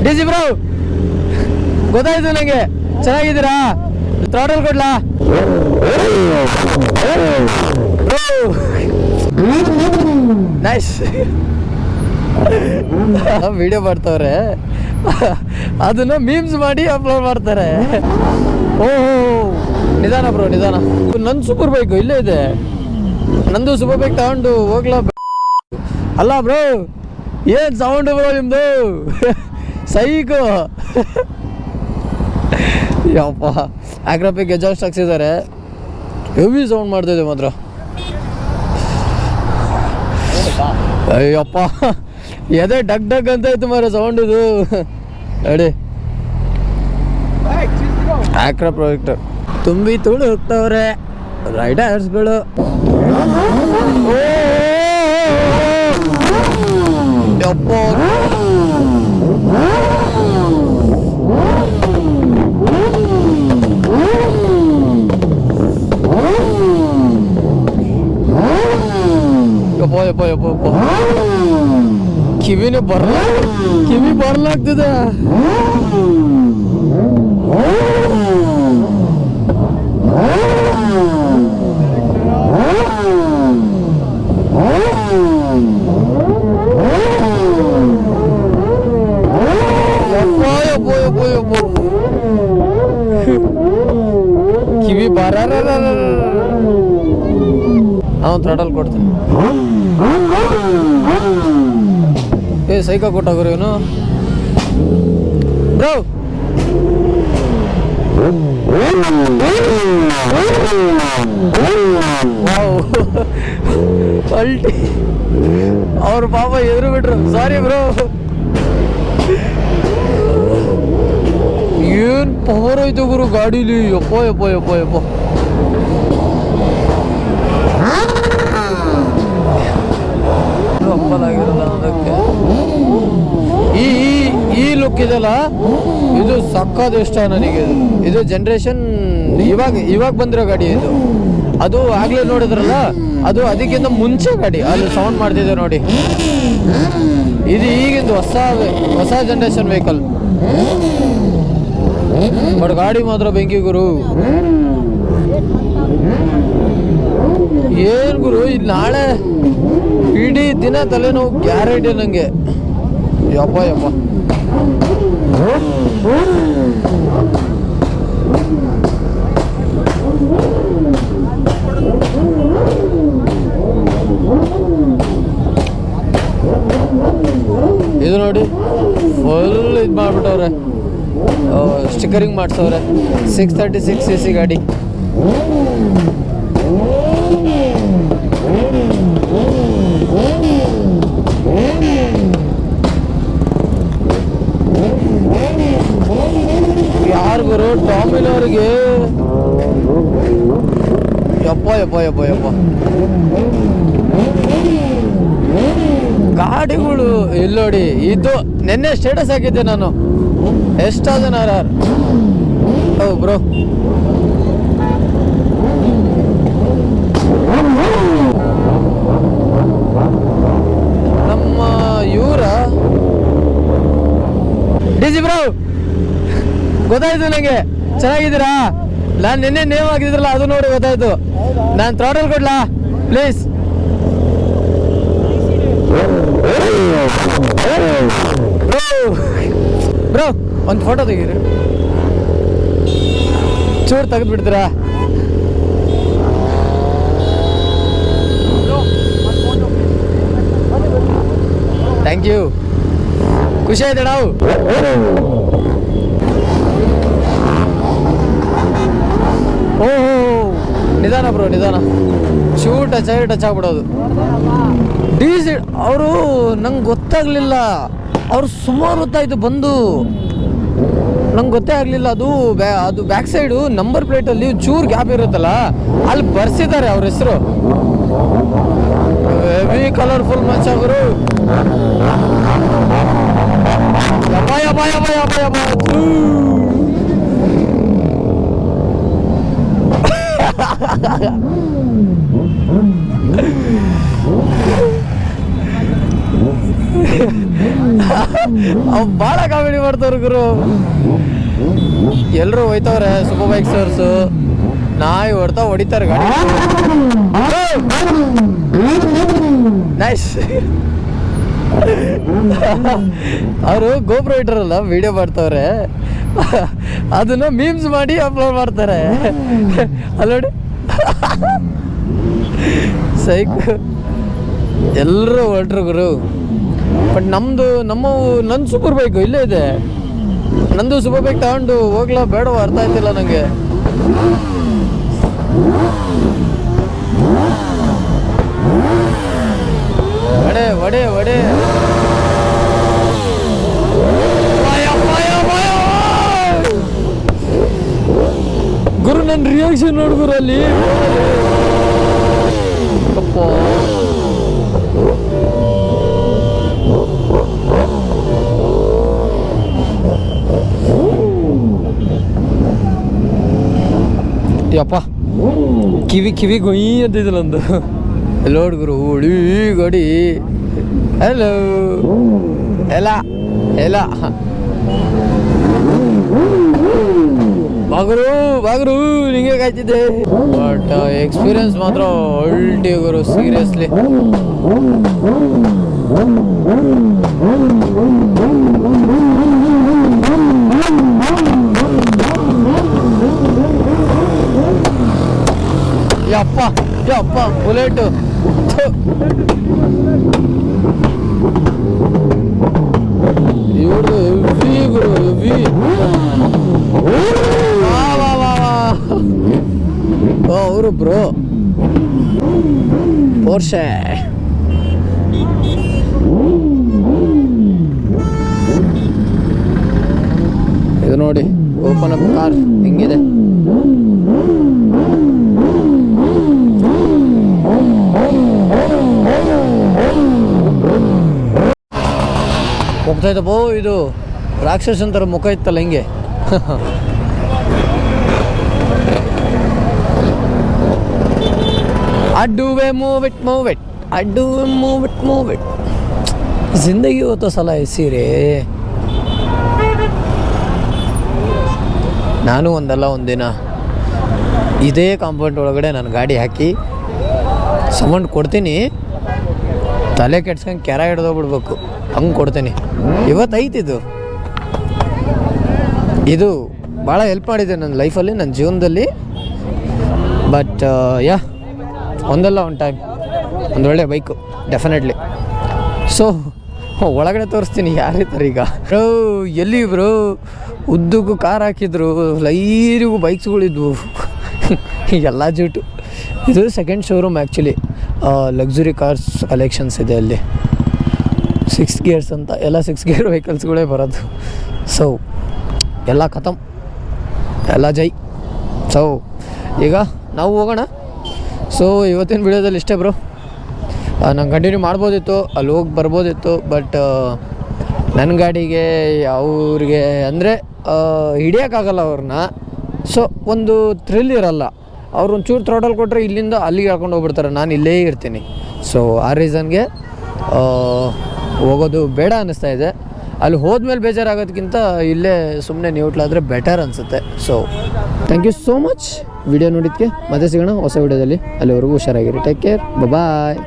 DC bro ಗೊತ್ತಾಯ್ತು ನನಗೆ. ಚೆನ್ನಾಗಿದ್ದೀರಾ? ಥ್ರಾಟಲ್ ಕೊಡ್ಲಾ? ನೈಸ್. ವಿಡಿಯೋ ಮಾಡ್ತವ್ರೆ, ಅದನ್ನ ಮೀಮ್ಸ್ ಮಾಡಿ ಅಪ್ಲೋಡ್ ಮಾಡ್ತಾರೆ. ಓಹೋ ನಿಧಾನ ಬ್ರೋ ನಿಧಾನ. ನನ್ನ ಸೂಪರ್ ಬೈಕು ಇಲ್ಲೇ ಇದೆ. ನಂದು ಸೂಪರ್ ಬೈಕ್ ತಗೊಂಡು ಹೋಗ್ಲಾ? ಅಲ್ಲ ಬ್ರೋ ಏನ್ ಸೌಂಡ್ ಬ್ರೋ ನಿಮ್ದು? ಸೈಕು. ಯಪ್ಪ ಆಗ್ರಪಿಗೆ ಎಜಾಸ್ಟ್ ಹಾಕ್ಸಿದ್ದಾರೆ. ಹೆವಿ ಸೌಂಡ್ ಮಾಡ್ತಿದ್ದೆ ಮಾತ್ರ. ಅಯ್ಯಪ್ಪ ಎದೆ ಡಗ್ ಡಗ್ ಅಂತ ಇತ್ತು ಮಾರ ಸೌಂಡ್ ಇದು. ಅಡಿ ಆಕ್ರಾ ಪ್ರಾಜೆಕ್ಟ್ ತುಂಬಿ ತುಳು ಹೋಗ್ತವ್ರೆ ರೈಡರ್ಸ್ಗಳು. ಯಪ್ಪ ಯಪ್ಪ ಯಪ್ಪ ಯಪ್ಪ ಕಿವಿನೇ ಕಿವಿ ಬರ್ಲಾಗ್ತದೆ. ಕಿವಿ ಬರ ಅವನು ಥ್ರಾಟಲ್ ಕೊಡ್ತೀನಿ. ಏ ಸೈಕ ಕೊಟ್ಟಾಗ್ರಿ ಇವನು ಬ್ರೋ. ಅಲ್ಟಿ ಅವ್ರ ಪಾಪ ಎದುರು ಬಿಟ್ರು. ಸಾರಿ ಬ್ರೋ. ಏನ್ ಪವರ್ ಐತೆ ಗುರು ಗಾಡೀಲಿ. ಯಪ್ಪ ಯಪ್ಪ ಯಪ್ಪ ಯಪ್ಪ. ಹಂಬಲಾಗಿರಲ್ಲ ಅದಕ್ಕೆ. ಈ ಲುಕ್ ಇದೆಲ್ಲ ಇದು ಸಕ್ಕದ ಇಷ್ಟ ನನಗೆ. ಇದು ಜನ್ರೇಷನ್ ಇವಾಗ ಬಂದಿರೋ ಗಾಡಿ ಇದು. ಅದು ಆಗ್ಲೇ ನೋಡಿದ್ರಲ್ಲ, ಅದು ಅದಕ್ಕಿಂತ ಮುಂಚೆ ಗಾಡಿ. ಅಲ್ಲಿ ಸೌಂಡ್ ಮಾಡ್ತಿದೆ ನೋಡಿ. ಇದು ಈಗಿಂದು ಹೊಸ ಜನ್ರೇಷನ್ ವೆಹಿಕಲ್. ಬಟ್ ಗಾಡಿ ಮಾತ್ರ ಬೆಂಕಿ ಗುರು. ಏನ್ ಗುರು ಇದು ನಾಳೆ ಇಡೀ ದಿನ ತಲೆನೋವು ಗ್ಯಾರಂಟಿ ನಂಗೆ. ಯಪ್ಪ ಯಪ್ಪ. ಇದು ನೋಡಿ ಫುಲ್ ಇದು ಮಾಡ್ಬಿಟ್ಟವ್ರೆ, ಸ್ಟಿಕರಿಂಗ್ ಮಾಡ್ಸವ್ರೆ. 636 cc ಗಾಡಿ. ಯಾರು ಗುರು ಟಾಮಿನವ್ರಿಗೆ? ಯಪ್ಪ ಯಪ್ಪ ಯಪ್ಪ ಯಪ್ಪ. ಗಾಡಿಗಳು ಇಲ್ಲೋಡಿ. ಇದು ನೆನ್ನೆ ಸ್ಟೇಟಸ್ ಹಾಕಿದ್ದೆ ನಾನು. ಎಷ್ಟಾದನಾರ ಬ್ರೋ. ನಮ್ಮ ಇವರ ಡಿಸಿ ಬ್ರೋ ಗೊತ್ತಾಯ್ತು ನನಗೆ. ಚೆನ್ನಾಗಿದ್ದೀರಾ? ನಾನು ನಿನ್ನೆ ನೇಮ್ ಹಾಕಿದ್ರಲ್ಲ ಅದು ನೋಡಿ ಗೊತ್ತಾಯ್ತು. ನಾನು ಥ್ರಾಟಲ್ ಕೊಡ್ಲಾ ಪ್ಲೀಸ್? ಬ್ರೋ ಒಂದು ಫೋಟೋ ತೆಗೀರಿ, ಚೂರು ತೆಗೆದ್ಬಿಡ್ತೀರಾ? Thank you. ಖುಷಿ ಆಯ್ತು ನಾವು. ಓಹೋ ನಿಧಾನ ಬ್ರೋ ನಿಧಾನ. ಟಚ್ ಆಗ್ಬಿಡೋದು. ಡೀಸೆಲ್ ಅವರು ನಂಗೆ ಗೊತ್ತಾಗಲಿಲ್ಲ. ಅವ್ರು ಸುಮಾರು ಹೊತ್ತಾಯಿತು ಬಂದು, ನಂಗೆ ಗೊತ್ತೇ ಆಗಲಿಲ್ಲ. ಅದು ಬ್ಯಾಕ್ ಸೈಡು ನಂಬರ್ ಪ್ಲೇಟಲ್ಲಿ ಚೂರು ಗ್ಯಾಪ್ ಇರುತ್ತಲ್ಲ, ಅಲ್ಲಿ ಬರ್ಸಿದ್ದಾರೆ ಅವ್ರ ಹೆಸರು. ಹೆವಿ ಕಲರ್ಫುಲ್ ಮಚ್ಚ ಅವರು. ಅವ್ ಭಾಳ ಕಾಮಿಡಿ ಮಾಡ್ತಾವ್ರ ಗುರು. ಎಲ್ಲರೂ ಹೋಯ್ತವ್ರೆ ಸೂಪರ್ ಬೈಕ್ ಸರ್ಸು, ನಾಯಿ ಹೊಡಿತಾರೆ ಗಾಡಿ. ನೈಸ್. ಅವರು ಗೋಪ್ರೋ ಇಟ್ರಲ್ಲ ವಿಡಿಯೋ ಮಾಡ್ತವ್ರೆ, ಅದನ್ನ ಮೀಮ್ಸ್ ಮಾಡಿ ಅಪ್ಲೋಡ್ ಮಾಡ್ತಾರೆ. ಅಲ್ಲೋಡಿ ಸೈಕ್ ಎಲ್ಲರೂ ಹೊರಟ್ರು ಗುರು. ಬಟ್ ನನ್ನ ಸೂಪರ್ ಬೈಕು ಇಲ್ಲೇ ಇದೆ. ನಂದು ಸೂಪರ್ ಬೈಕ್ ತಗೊಂಡು ಹೋಗ್ಲಾ ಬೇಡವ ಅರ್ಥ ಆಯ್ತಿಲ್ಲ ನನಗೆ. ಒಡೆ ಒಡೆ ಒಡೆ ಗುರು, ನನ್ನ ರಿಯಾಕ್ಷನ್ ನೋಡ್ಗುರು ಅಲ್ಲಿ. ಅಪ್ಪ ಯಪ್ಪ ಕಿವಿ ಗೊಯ್ ಅಂತಿದ್ದಿಲ್ಲ ಒಂದು. ಲೋಡ್ ಗುರು ಹುಳಿ ಗಾಡಿ. ಹಲೋ ಎಲ್ಲ ಎಲ್ಲ ಬಾಗರು ನಿಂಗೆ ಕಾಯ್ತಿದ್ದೆ. ಬಟ್ ಎಕ್ಸ್ಪೀರಿಯನ್ಸ್ ಮಾತ್ರ ಒಳ್ಳೆ ಗುರು, ಸೀರಿಯಸ್ಲಿ. ಯಪ್ಪ ಬುಲೆಟು ಇವ್ರದ್ದು ಹೆವಿ ಗುರು, ಹೆವಿ. ಅವರು ಬ್ರೋ ಪೋರ್ಷೆ. ಇದು ನೋಡಿ ಓಪನ್ ಅಪ್ ಕಾರ್ ಹೆಂಗಿದೆ. ಹೋಗ್ತಾಯ್ತಪ್ಪೋ, ಇದು ರಾಕ್ಷಸನ್ ಥರ ಮುಖ ಇತ್ತಲ್ಲ ಹಿಂಗೆ. ಅಡ್ಡುವೆ ಮೂವ್ ಇಟ್ ಅಡ್ಡುವೆ ಮೂವ್ ಇಟ್. ಜಿಂದಗಿ ಹೋತ ಸಲ ಎಸಿರೇ. ನಾನು ಒಂದಿನ ಇದೇ ಕಾಂಪೌಂಡ್ ಒಳಗಡೆ ನಾನು ಗಾಡಿ ಹಾಕಿ ಸೌಂಡ್ ಕೊಡ್ತೀನಿ, ತಲೆ ಕೆಡ್ಸ್ಕೊಂಡು ಕೆರ ಹಿಡ್ದೋಗ್ಬಿಡ್ಬೇಕು, ಹಂಗೆ ಕೊಡ್ತೀನಿ. ಇವತ್ತೈತಿದು ಇದು ಭಾಳ ಹೆಲ್ಪ್ ಮಾಡಿದೆ ನನ್ನ ಲೈಫಲ್ಲಿ, ನನ್ನ ಜೀವನದಲ್ಲಿ. ಬಟ್ ಯಾ ಒಂದಲ್ಲ ಒಂದು ಟೈಮ್ ಒಂದೊಳ್ಳೆ ಬೈಕು ಡೆಫಿನೆಟ್ಲಿ. ಸೊ ಒಳಗಡೆ ತೋರಿಸ್ತೀನಿ ಯಾರಿರ್ತಾರೆ ಈಗ. ಬ್ರೋ ಎಲ್ಲಿ ಬ್ರೋ ಉದ್ದಕ್ಕೂ ಕಾರ್ ಹಾಕಿದ್ರು, ಲೈರಿಗೂ ಬೈಕ್ಸ್ಗಳಿದ್ವು, ಎಲ್ಲ ಜೂಟು. ಇದು second showroom actually, luxury cars collections ಇದೆ ಅಲ್ಲಿ. 6 ಗೇರ್ಸ್ ಅಂತ ಎಲ್ಲ 6 ಗೇರ್ ವೆಹಿಕಲ್ಸ್ಗಳೇ ಬರೋದು. ಸೊ ಎಲ್ಲ ಖತಮ್, ಎಲ್ಲ ಜೈ. ಸೊ ಈಗ ನಾವು ಹೋಗೋಣ. ಸೊ ಇವತ್ತಿನ ವಿಡಿಯೋದಲ್ಲಿ ಇಷ್ಟೇ ಬ್ರೋ. ನಾನು ಕಂಟಿನ್ಯೂ ಮಾಡ್ಬೋದಿತ್ತು, ಅಲ್ಲಿ ಹೋಗಿ ಬರ್ಬೋದಿತ್ತು. ಬಟ್ ನನ್ನ ಗಾಡಿಗೆ ಅವ್ರಿಗೆ ಅಂದರೆ ಹಿಡಿಯೋಕ್ಕಾಗಲ್ಲ ಅವ್ರನ್ನ. ಸೊ ಒಂದು ಥ್ರಿಲ್ ಇರಲ್ಲ. ಅವ್ರು ಒಂಚೂರು ಥ್ರಾಟಲ್ ಕೊಟ್ಟರೆ ಇಲ್ಲಿಂದ ಅಲ್ಲಿಗೆ ಹಾಕೊಂಡು ಹೋಗ್ಬಿಡ್ತಾರೆ, ನಾನು ಇಲ್ಲೇ ಇರ್ತೀನಿ. ಸೊ ಆ ರೀಸನ್ಗೆ ಹೋಗೋದು ಬೇಡ ಅನ್ನಿಸ್ತಾ ಇದೆ. ಅಲ್ಲಿ ಹೋದ್ಮೇಲೆ ಬೇಜಾರಾಗೋದಕ್ಕಿಂತ ಇಲ್ಲೇ ಸುಮ್ಮನೆ ನ್ಯೂಟ್ಲಾದರೆ ಬೆಟರ್ ಅನಿಸುತ್ತೆ. So thank you so much video ನೋಡಿದ್ದಕ್ಕೆ. ಮತ್ತೆ ಸಿಗೋಣ ಹೊಸ ವಿಡಿಯೋದಲ್ಲಿ. ಅಲ್ಲಿವರೆಗೂ ಹುಷಾರಾಗಿರಿ. ಟೇಕ್ ಕೇರ್, ಬಾಯ್.